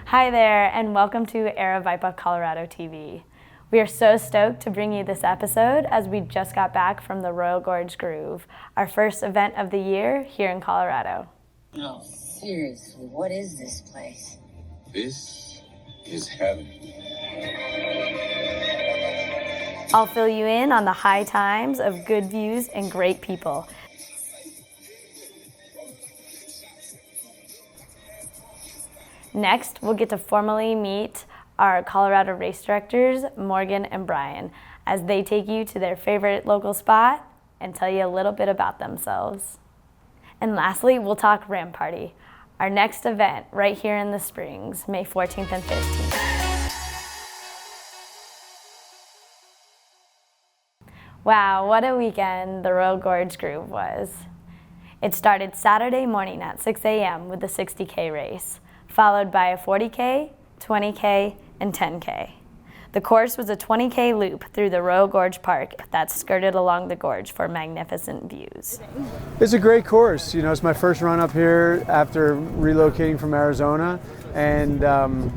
Hi there, and welcome to Aravaipa, Colorado TV. We are so stoked to bring you this episode as we just got back from the Royal Gorge Groove, our first event of the year here in Colorado. No, seriously, what is this place? This is heaven. I'll fill you in on the high times of good views and great people. Next, we'll get to formally meet our Colorado race directors, Morgan and Brian, as they take you to their favorite local spot and tell you a little bit about themselves. And lastly, we'll talk Ram Party, our next event right here in the Springs, May 14th and 15th. Wow, what a weekend the Royal Gorge Groove was. It started Saturday morning at 6 a.m. with the 60K race, followed by a 40K, 20K, and 10K. The course was a 20K loop through the Royal Gorge Park that skirted along the gorge for magnificent views. It's a great course. You know, it's my first run up here after relocating from Arizona. And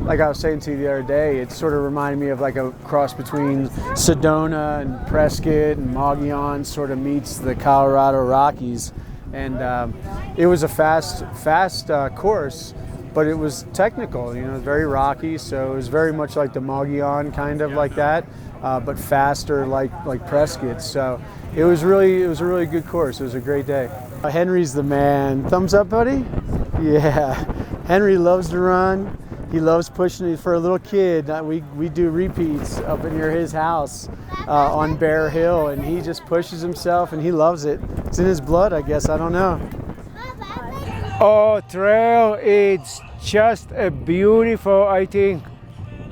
like I was saying to you the other day, it sort of reminded me of like a cross between Sedona and Prescott and Mogollon sort of meets the Colorado Rockies. And it was a fast course. But it was technical, you know, very rocky, so it was very much like the Mogollon, kind of like that, but faster like Prescott. So it was a really good course. It was a great day. Henry's the man. Thumbs up, buddy? Yeah. Henry loves to run. He loves pushing it. For a little kid, we do repeats up near his house on Bear Hill, and he just pushes himself, and he loves it. It's in his blood, I guess. I don't know. Oh, trail, it's just a beautiful, I think.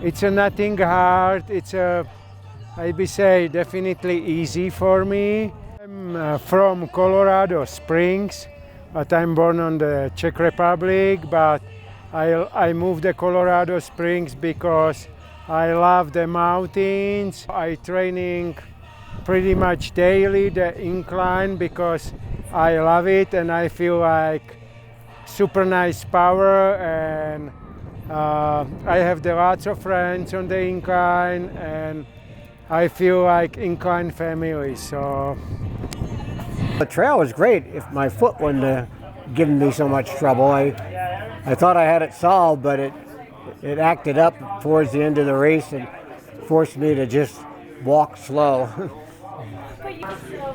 It's a nothing hard. It's I would say, definitely easy for me. I'm from Colorado Springs, but I'm born on the Czech Republic, but I moved to Colorado Springs because I love the mountains. I training pretty much daily, the incline, because I love it and I feel like super nice power, and I have lots of friends on the incline, and I feel like incline family. So the trail was great. If my foot wouldn't have given me so much trouble, I thought I had it solved, but it acted up towards the end of the race and forced me to just walk slow.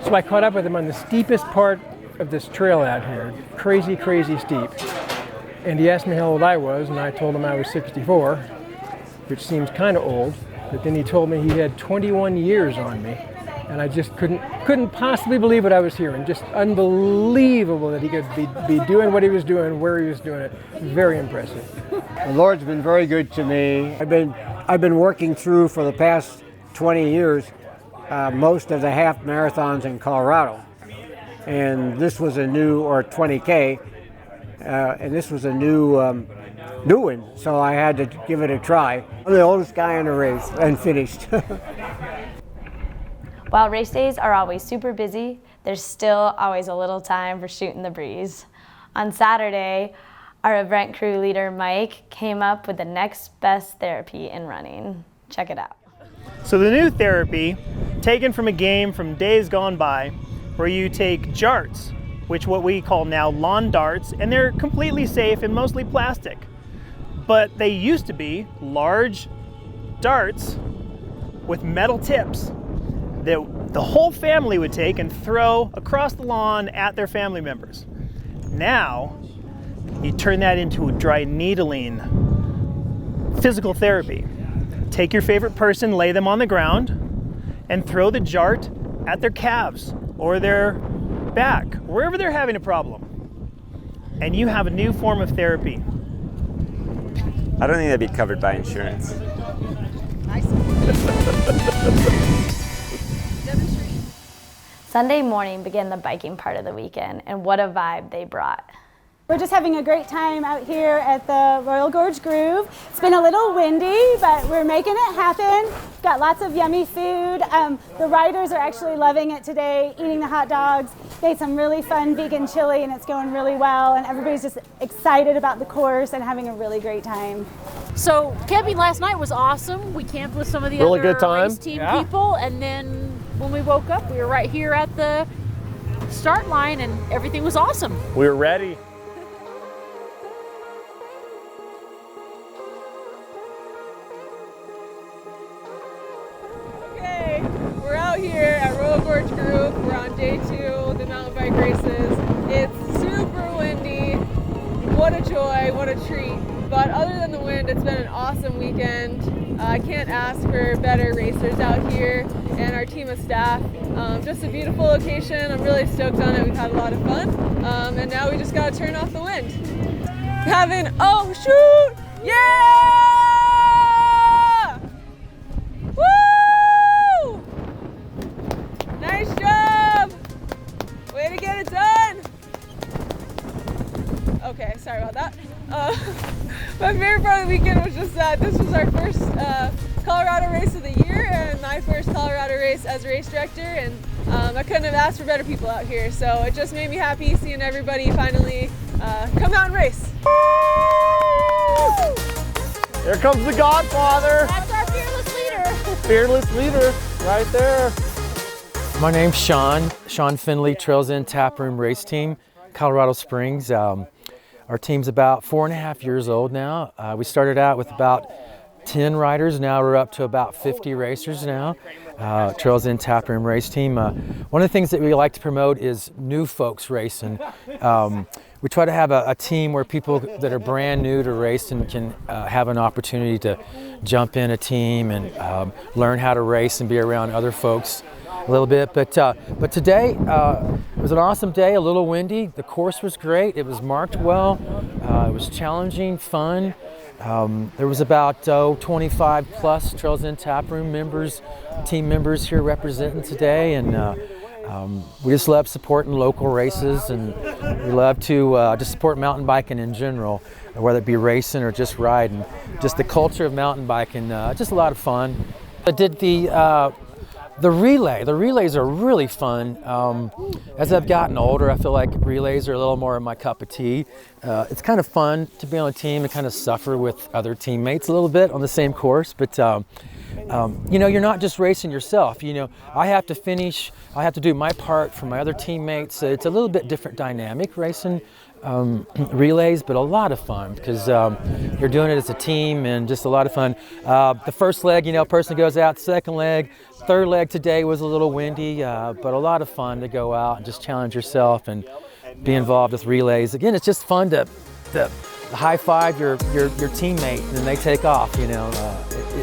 So I caught up with him on the steepest part of this trail out here, crazy steep. And he asked me how old I was, and I told him I was 64, which seems kind of old. But then he told me he had 21 years on me, and I just couldn't possibly believe what I was hearing. Just unbelievable that he could be doing what he was doing, where he was doing it. Very impressive. The Lord's been very good to me. I've been working through for the past 20 years most of the half marathons in Colorado. And this was a new, or 20K, and this was a new one, so I had to give it a try. I'm the oldest guy in the race, and finished. While race days are always super busy, there's still always a little time for shooting the breeze. On Saturday, our event crew leader, Mike, came up with the next best therapy in running. Check it out. So the new therapy, taken from a game from days gone by, where you take jarts, which what we call now lawn darts, and they're completely safe and mostly plastic. But they used to be large darts with metal tips that the whole family would take and throw across the lawn at their family members. Now, you turn that into a dry needling physical therapy. Take your favorite person, lay them on the ground, and throw the jart at their calves or their back, wherever they're having a problem. And you have a new form of therapy. I don't think that'd be covered by insurance. Sunday morning began the biking part of the weekend, and what a vibe they brought. We're just having a great time out here at the Royal Gorge Groove. It's been a little windy, but we're making it happen. Got lots of yummy food. The riders are actually loving it today, eating the hot dogs. Made some really fun vegan chili, and it's going really well. And everybody's just excited about the course and having a really great time. So camping last night was awesome. We camped with some of the Really other good time. race team people, and then when we woke up, we were right here at the start line, and everything was awesome. We were ready. Okay, we're out here at Royal Gorge Groove. We're on day 2 of the mountain bike races. It's super windy. What a joy, what a treat. But other than the wind, it's been an awesome weekend. I can't ask for better racers out here and our team of staff. Just a beautiful location. I'm really stoked on it. We've had a lot of fun. And now we just gotta turn off the wind. Oh shoot! Yeah! Woo! Nice job! Way to get it done! Okay, sorry about that. My favorite part of the weekend was just that this was our first Colorado race of the year and my first Colorado race as race director, and I couldn't have asked for better people out here, so it just made me happy seeing everybody finally come out and race. Here comes the Godfather. That's our fearless leader. Fearless leader, right there. My name's Shawn Finley, Trails In Tap Room Race Team, Colorado Springs. Our team's about 4.5 years old now. We started out with about 10 riders. Now we're up to about 50 racers now. Trails In Tap Room Race Team. One of the things that we like to promote is new folks racing. We try to have a team where people that are brand new to racing can have an opportunity to jump in a team and learn how to race and be around other folks a little bit. But today it was an awesome day, a little windy. The course was great. It was marked well. It was challenging, fun. There was about 25 plus Trails In Tap Room members, team members here representing today, and we just love supporting local races, and we love to just support mountain biking in general, whether it be racing or just riding. Just the culture of mountain biking, just a lot of fun. I did the relay. The relays are really fun. As I've gotten older, I feel like relays are a little more of my cup of tea. It's kind of fun to be on a team and kind of suffer with other teammates a little bit on the same course, but you know, you're not just racing yourself. You know, I have to finish, I have to do my part for my other teammates. It's a little bit different dynamic racing relays, but a lot of fun because you're doing it as a team and just a lot of fun. The first leg, you know, person goes out, second leg, third leg today was a little windy, but a lot of fun to go out and just challenge yourself and be involved with relays. Again, it's just fun to high five your teammate and they take off, you know.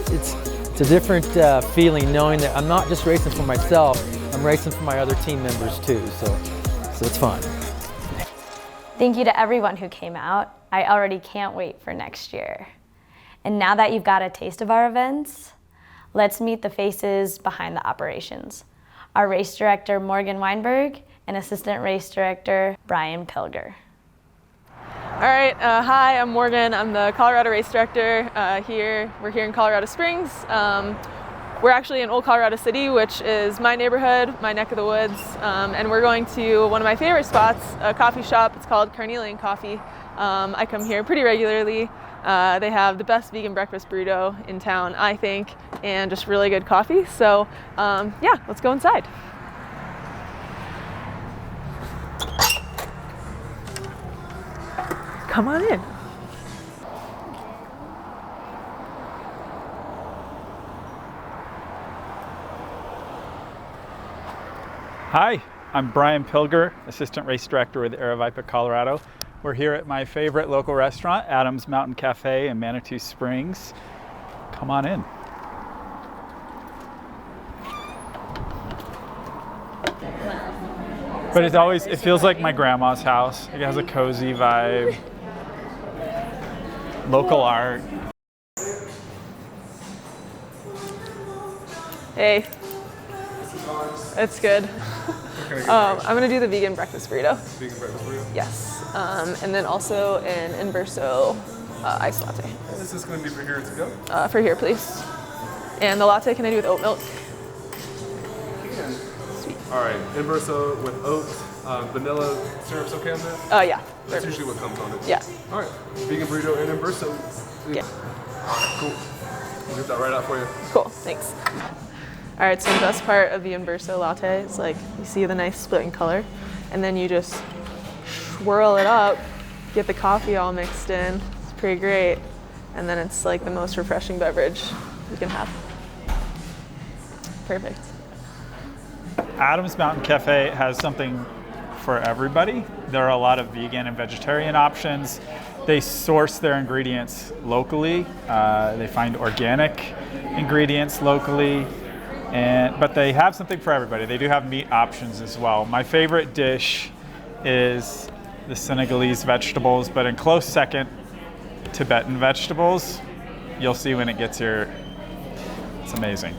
It's a different feeling knowing that I'm not just racing for myself, I'm racing for my other team members too, so it's fun. Thank you to everyone who came out. I already can't wait for next year. And now that you've got a taste of our events, let's meet the faces behind the operations. Our race director, Morgan Weinberg, and assistant race director, Brian Pilger. All right, hi, I'm Morgan. I'm the Colorado race director here. We're here in Colorado Springs. We're actually in Old Colorado City, which is my neighborhood, my neck of the woods, and we're going to one of my favorite spots, a coffee shop. It's called Carnelian Coffee. I come here pretty regularly. They have the best vegan breakfast burrito in town, I think, and just really good coffee. So yeah, let's go inside. Come on in. Hi, I'm Brian Pilger, Assistant Race Director with Aravaipa, Colorado. We're here at my favorite local restaurant, Adams Mountain Cafe in Manitou Springs. Come on in. But it feels like my grandma's house. It has a cozy vibe. Local art. Hey. It's good. I'm gonna do the vegan breakfast burrito. Vegan breakfast burrito? Yes. And then also an Inverso iced latte. And is this gonna be for here to go? For here, please. And the latte, can I do with oat milk? Sweet. All right, Inverso with oat. Vanilla syrup's okay on that? Oh, yeah. That's usually what comes on it. Yeah. All right. Vegan burrito and Imburso. Yeah. All right, cool. We'll get that right out for you. Cool, thanks. All right, so the best part of the Imburso latte is like you see the nice split in color, and then you just swirl it up, get the coffee all mixed in. It's pretty great. And then it's like the most refreshing beverage you can have. Perfect. Adams Mountain Cafe has something for everybody. There are a lot of vegan and vegetarian options. They source their ingredients locally. They find organic ingredients locally, but they have something for everybody. They do have meat options as well. My favorite dish is the Senegalese vegetables, but in close second, Tibetan vegetables. You'll see when it gets here. It's amazing.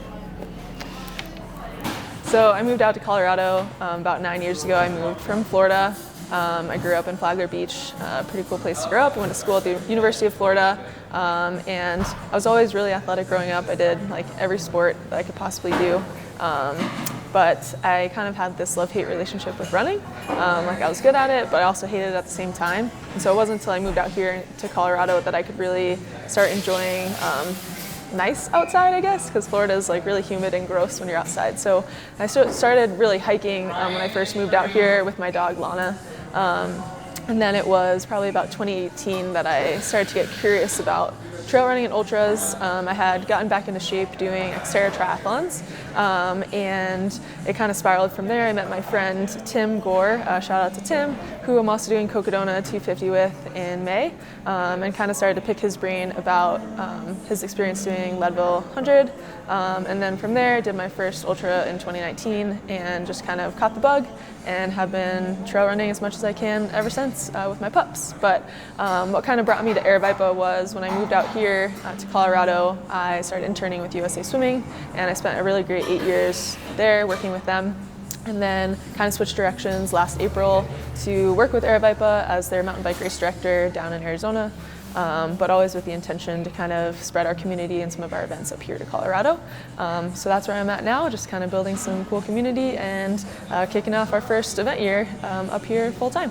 So I moved out to Colorado about 9 years ago. I moved from Florida. I grew up in Flagler Beach, a pretty cool place to grow up. I went to school at the University of Florida, and I was always really athletic growing up. I did like every sport that I could possibly do. But I kind of had this love-hate relationship with running. Like I was good at it, but I also hated it at the same time. And so it wasn't until I moved out here to Colorado that I could really start enjoying nice outside, I guess, because Florida is like really humid and gross when you're outside. So I started really hiking when I first moved out here with my dog Lana. And then it was probably about 2018 that I started to get curious about trail running and ultras. I had gotten back into shape doing Xterra triathlons, and it kind of spiraled from there. I met my friend Tim Gore, shout out to Tim, who I'm also doing Cocodona 250 with in May, and kind of started to pick his brain about his experience doing Leadville 100. And then from there, I did my first ultra in 2019 and just kind of caught the bug and have been trail running as much as I can ever since with my pups. But what kind of brought me to Aravaipa was when I moved out here to Colorado, I started interning with USA Swimming, and I spent a really great 8 years there working with them. And then kind of switched directions last April to work with Aravaipa as their mountain bike race director down in Arizona. But always with the intention to kind of spread our community and some of our events up here to Colorado. So that's where I'm at now, just kind of building some cool community and kicking off our first event year up here full time.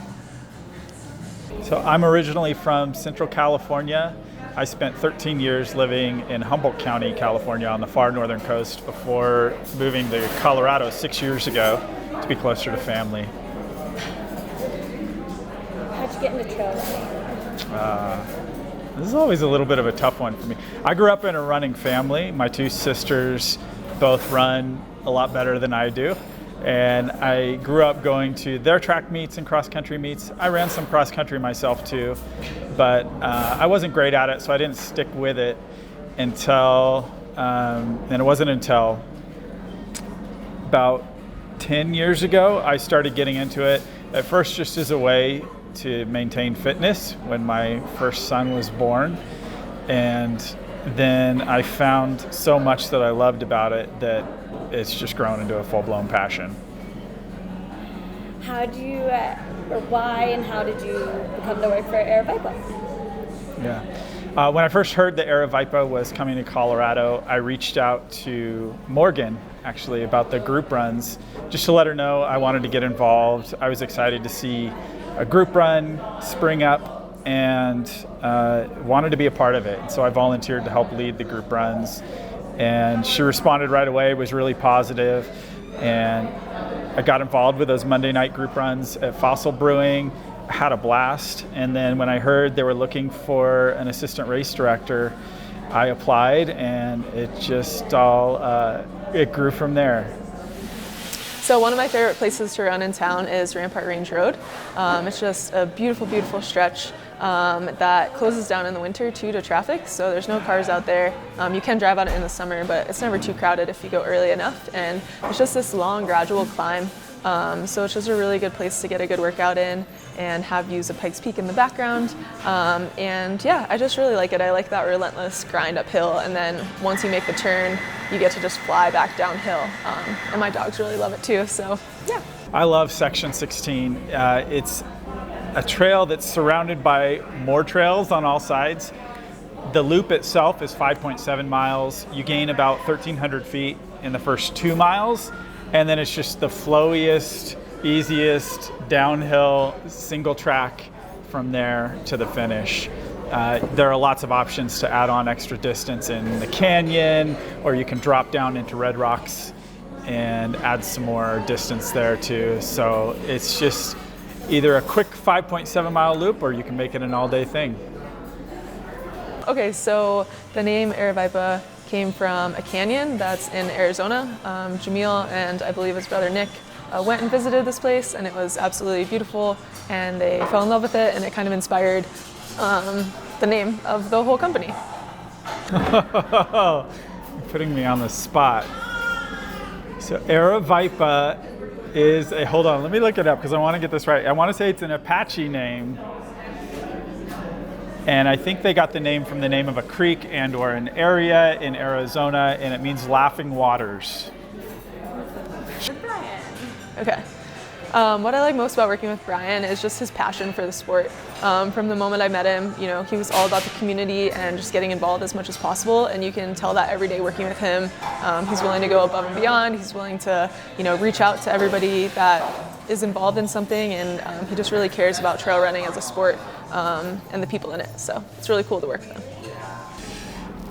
So I'm originally from Central California. I spent 13 years living in Humboldt County, California on the far northern coast before moving to Colorado 6 years ago to be closer to family. How'd you get into trail running? This is always a little bit of a tough one for me. I grew up in a running family. My two sisters both run a lot better than I do. And I grew up going to their track meets and cross-country meets. I ran some cross-country myself too, but I wasn't great at it, so I didn't stick with it until, and it wasn't until about 10 years ago I started getting into it. At first just as a way to maintain fitness when my first son was born, and then I found so much that I loved about it that it's just grown into a full-blown passion. How did you, or why and how did you become to work for Aravaipa? Yeah. When I first heard that Aravaipa was coming to Colorado, I reached out to Morgan, actually, about the group runs, just to let her know I wanted to get involved. I was excited to see a group run spring up and wanted to be a part of it. So I volunteered to help lead the group runs. And she responded right away, was really positive, and I got involved with those Monday night group runs at Fossil Brewing, had a blast, and then when I heard they were looking for an assistant race director, I applied, and it just all, it grew from there. So one of my favorite places to run in town is Rampart Range Road. It's just a beautiful, beautiful stretch that closes down in the winter too to traffic, so there's no cars out there. You can drive on it in the summer, but it's never too crowded if you go early enough, and it's just this long, gradual climb. So it's just a really good place to get a good workout in and have views of Pikes Peak in the background. And yeah, I just really like it. I like that relentless grind uphill, and then once you make the turn, you get to just fly back downhill. And my dogs really love it too, so yeah. I love Section 16. It's a trail that's surrounded by more trails on all sides. The loop itself is 5.7 miles. You gain about 1,300 feet in the first 2 miles, and then it's just the flowiest easiest downhill single track from there to the finish. There are lots of options to add on extra distance in the canyon, or you can drop down into Red Rocks and add some more distance there too. So it's just either a quick 5.7 mile loop, or you can make it an all-day thing. Okay, so the name Aravaipa came from a canyon that's in Arizona. Jamil and I believe his brother Nick went and visited this place, and it was absolutely beautiful, and they fell in love with it, and it kind of inspired the name of the whole company. You're putting me on the spot. So Aravaipa is a, hold on, let me look it up because I want to get this right. I want to say it's an Apache name, and I think they got the name from the name of a creek and or an area in Arizona, and it means laughing waters. Okay. What I like most about working with Brian is just his passion for the sport. From the moment I met him, you know, he was all about the community and just getting involved as much as possible, and you can tell that every day working with him. He's willing to go above and beyond. He's willing to, you know, reach out to everybody that is involved in something, and he just really cares about trail running as a sport and the people in it. So it's really cool to work with him.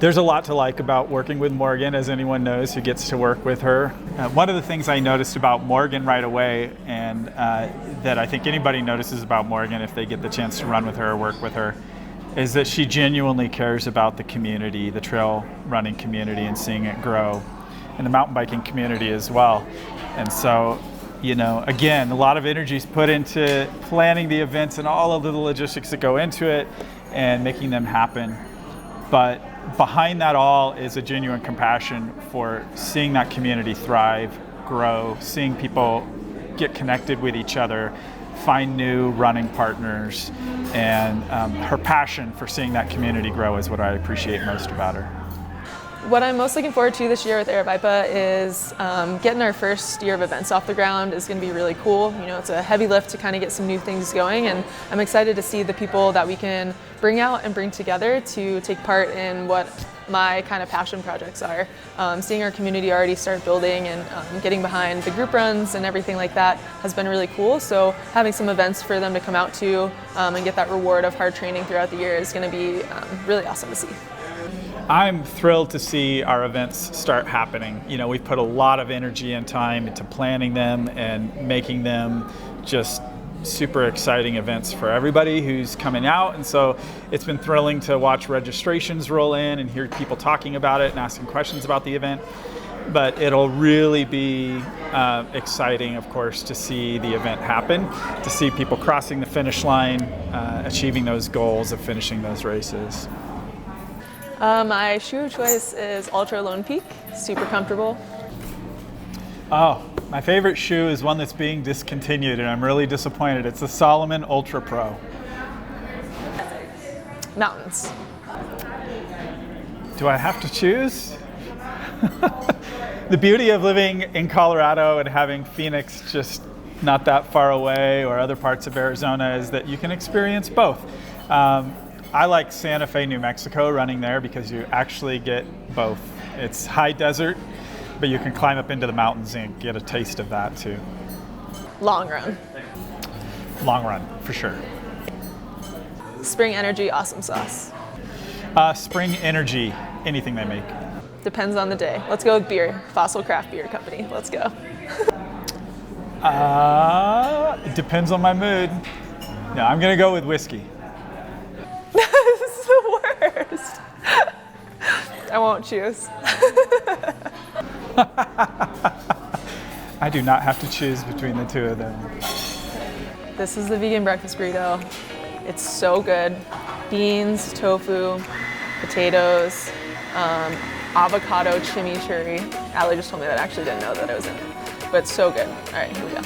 There's a lot to like about working with Morgan, as anyone knows who gets to work with her. One of the things I noticed about Morgan right away, and that I think anybody notices about Morgan if they get the chance to run with her or work with her, is that she genuinely cares about the community, the trail running community, and seeing it grow, and the mountain biking community as well. And so, you know, again, a lot of energy is put into planning the events and all of the logistics that go into it and making them happen. But behind that all is a genuine compassion for seeing that community thrive, grow, seeing people get connected with each other, find new running partners, and her passion for seeing that community grow is what I appreciate most about her. What I'm most looking forward to this year with Aravaipa is getting our first year of events off the ground is going to be really cool. You know, it's a heavy lift to kind of get some new things going, and I'm excited to see the people that we can bring out and bring together to take part in what my kind of passion projects are. Seeing our community already start building and getting behind the group runs and everything like that has been really cool. So having some events for them to come out to and get that reward of hard training throughout the year is going to be really awesome to see. I'm thrilled to see our events start happening. You know, we've put a lot of energy and time into planning them and making them just super exciting events for everybody who's coming out. And so it's been thrilling to watch registrations roll in and hear people talking about it and asking questions about the event. But it'll really be exciting, of course, to see the event happen, to see people crossing the finish line, achieving those goals of finishing those races. My shoe of choice is Ultra Lone Peak, super comfortable. Oh, my favorite shoe is one that's being discontinued, and I'm really disappointed. It's the Salomon Ultra Pro. Mountains. Do I have to choose? The beauty of living in Colorado and having Phoenix just not that far away, or other parts of Arizona, is that you can experience both. I like Santa Fe, New Mexico, running there because you actually get both. It's high desert, but you can climb up into the mountains and get a taste of that too. Long run. Long run, for sure. Spring Energy Awesome Sauce. Spring Energy, anything they make. Depends on the day. Let's go with beer. Fossil Craft Beer Company. Let's go. It depends on my mood. No, I'm gonna go with whiskey. This is the worst. I won't choose. I do not have to choose between the two of them. This is the vegan breakfast burrito. It's so good. Beans, tofu, potatoes, avocado chimichurri. Allie just told me that. I actually didn't know that it was in it. But it's so good. All right, here we go.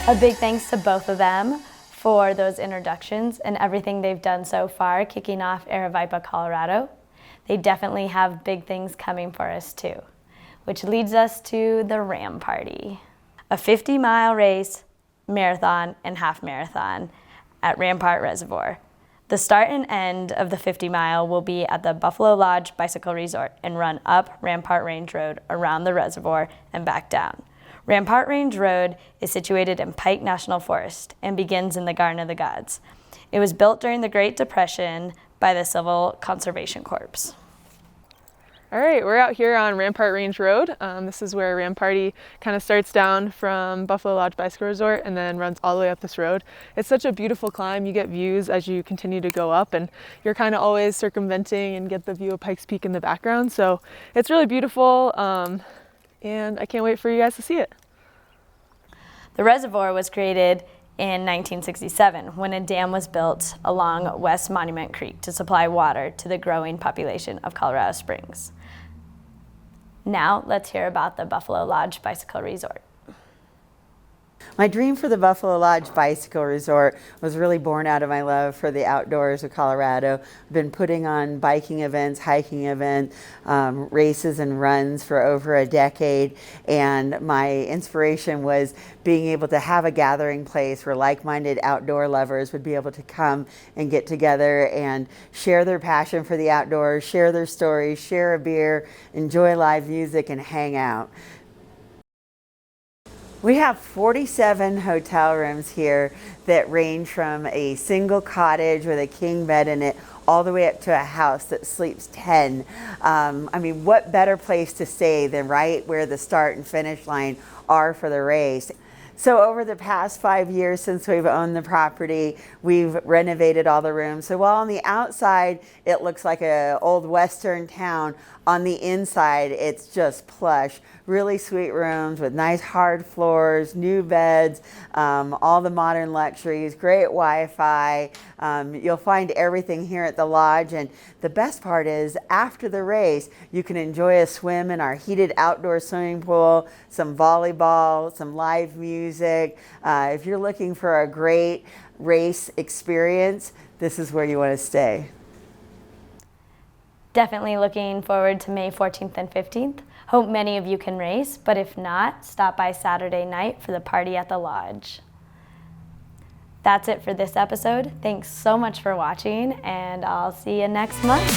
A big thanks to both of them for those introductions and everything they've done so far kicking off Aravaipa, Colorado. They definitely have big things coming for us too, which leads us to the Ram Party. A 50-mile race, marathon, and half marathon at Rampart Reservoir. The start and end of the 50-mile will be at the Buffalo Lodge Bicycle Resort and run up Rampart Range Road around the reservoir and back down. Rampart Range Road is situated in Pike National Forest and begins in the Garden of the Gods. It was built during the Great Depression by the Civil Conservation Corps. All right, we're out here on Rampart Range Road. This is where Ram Party kind of starts down from Buffalo Lodge Bicycle Resort and then runs all the way up this road. It's such a beautiful climb. You get views as you continue to go up, and you're kind of always circumventing and get the view of Pikes Peak in the background. So it's really beautiful, and I can't wait for you guys to see it. The reservoir was created in 1967 when a dam was built along West Monument Creek to supply water to the growing population of Colorado Springs. Now let's hear about the Buffalo Lodge Bicycle Resort. My dream for the Buffalo Lodge Bicycle Resort was really born out of my love for the outdoors of Colorado. I've been putting on biking events, hiking events, races and runs for over a decade, and my inspiration was being able to have a gathering place where like-minded outdoor lovers would be able to come and get together and share their passion for the outdoors, share their stories, share a beer, enjoy live music, and hang out. We have 47 hotel rooms here that range from a single cottage with a king bed in it all the way up to a house that sleeps 10. I mean, what better place to stay than right where the start and finish line are for the race? So over the past 5 years since we've owned the property, we've renovated all the rooms. So while on the outside it looks like an old Western town, on the inside it's just plush. Really sweet rooms with nice hard floors, new beds, all the modern luxuries, great Wi-Fi. You'll find everything here at the lodge, and the best part is after the race you can enjoy a swim in our heated outdoor swimming pool, some volleyball, some live music. If you're looking for a great race experience, this is where you want to stay. Definitely looking forward to May 14th and 15th. Hope many of you can race, but if not, stop by Saturday night for the party at the lodge. That's it for this episode. Thanks so much for watching, and I'll see you next month.